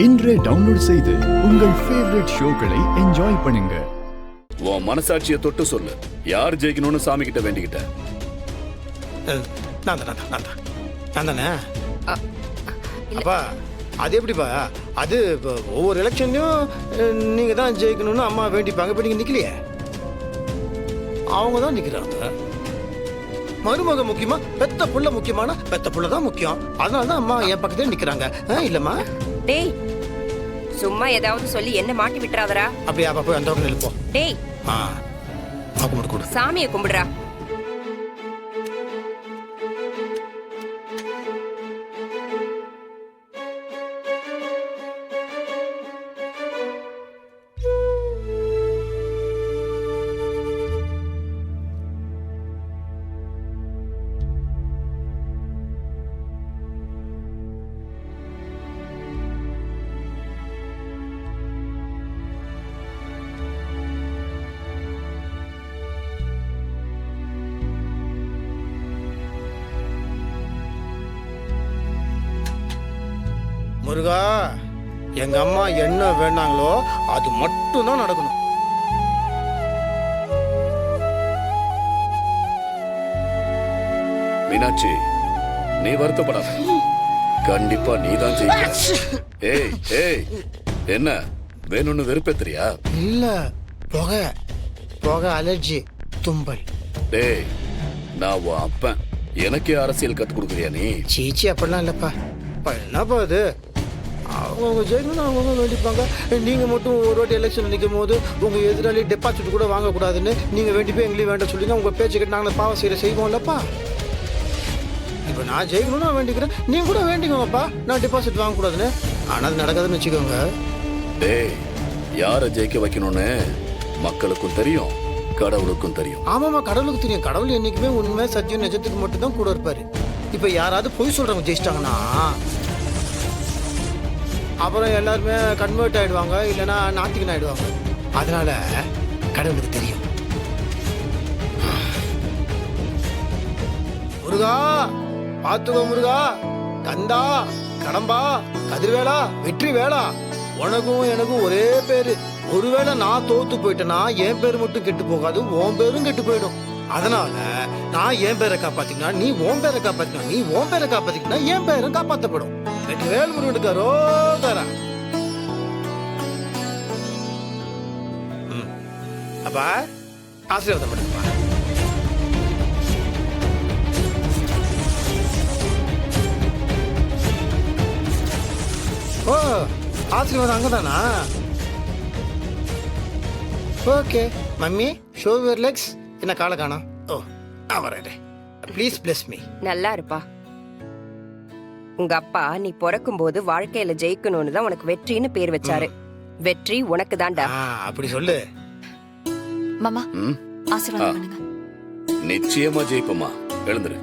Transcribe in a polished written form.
இன்றே டவுன்லோட் செய்து உங்கள் ஃபேவரட் ஷோக்களை என்ஜாய் பண்ணுங்க. உன் மனசாட்சியை தொட்டு சொல்லு, யார் ஜெயிக்கணும்னு சாமி கிட்ட வேண்டிக்கிட்ட? நான் தானே. அப்பா அது எப்படிப்பா? அது ஒவ்வொரு எலெக்ஷன்லையும் நீங்க தான் ஜெயிக்கணும்னு அம்மா வேண்டிப்பாங்க. இப்போ நீங்க நிக்கலையே, அவங்க தான் நிக்கிறாங்க. மருமக முக்கியமா பெத்த புள்ள முக்கியமான? பெத்த புள்ள தான் முக்கியம். அதனால தான் அம்மா என் பக்கத்துல நிக்கிறாங்க. இல்லம்மா டேய், சும்மா ஏதாவது சொல்லி என்ன மாட்டி விட்டுறாதடா. அப்படியே அப்பா போய் அந்த பக்கம் நிற்போம். டேய், கும்பிடு கொடு. சாமியை கும்பிடுறா. முருகா, எங்க அம்மா என்ன வேணாங்களோ அது மட்டும் தான் நடக்கணும். மீனாட்சி, நீ வருத்தப்படாத, கண்டிப்பா நீ தான் ஜெயிக்க. ஏய் ஏய், என்ன வேணும்னு வெறுப்பேத்துறியா? இல்ல, புகை அலர்ஜி, தும்பல். டேய், நான் உன் அப்பன், எனக்கே அரசியல் கத்து கொடுக்குறியா நீ? சீச்சி அப்படிலாம் இல்லப்பா. என்னப்பா அது? அவங்க ஜெயிக்கணும்னு அவங்க வேண்டிப்பாங்க. நீங்க மட்டும் ஒரு வாட்டி எலெக்ஷன் நிற்கும் போது உங்க எதிராளி டெபாசிட் கூட வாங்கக்கூடாதுன்னு நீங்க வேண்டிப்போ எங்களையும் வேண்டாம் சொல்லி உங்க பேச்சு கிட்ட நாங்கள் பாவம் செய்வோம்லப்பா. இப்போ நான் ஜெயிக்கணும்னு நான் வேண்டிக்கிறேன், நீங்க கூட வேண்டிக்கோங்கப்பா நான் டெபாசிட் வாங்கக்கூடாதுன்னு. ஆனால் அது நடக்காதுன்னு வச்சுக்கோங்க. டேய், யாரை ஜெயிக்க வைக்கணும்னு மக்களுக்கும் தெரியும், கடவுளுக்கும் தெரியும். ஆமாம்மா, கடவுளுக்கு தெரியும். கடவுள் என்னைக்குமே உண்மை சத்தியம் நிஜத்துக்கு மட்டும் தான் கூட இருப்பாரு. இப்போ யாராவது பொய் சொல்றவங்க ஜெயிச்சிட்டாங்கன்னா அப்புறம் எல்லாருமே கன்வெர்ட் ஆயிடுவாங்க, இல்லைன்னா நாத்திகன் ஆயிடுவாங்க. அதனால கடவுளுக்கு தெரியும். முருகா பாத்துக்கோ, முருகா, கந்தா, கடம்பா, கதிர்வேலா, வெற்றி வேளா, உனக்கும் எனக்கும் ஒரே பேரு. ஒருவேளை நான் தோத்து போயிட்டேன்னா என் பேரு மட்டும் கெட்டு போகாது, உன் பேரும் கெட்டு போயிடும். அதனால நான் என் பேரை காப்பாத்தினா நீ உன் பேரை காப்பாத்தினா, நீ உன் பேரை காப்பாத்தினா என் பேரும் காப்பாற்றப்படும். வெற்றி வேல் முருகனுக்கு ரோகரா. அப்பா ஆசீர்வாதம் பண்ணுங்கப்பா. ஓ, ஆசீர்வாதம் அங்கதானா? Okay mummy, show your legs. என்ன காலை காணோம்? ஓ, நான் வரேன். Please bless me. நல்லா இருப்பா. உங்க அப்பா நீ பிறக்கும் போது வாழ்க்கையில ஜெயிக்கணும்னு தான் உனக்கு வெற்றின்னு பேர் வச்சாரு. வெற்றி உனக்கு தான்டா. அப்படி சொல்லு மாமா. ஆசீர்வாதம் பண்ணுங்க. நிச்சயமா ஜெயிப்பமா, எழுந்துரு.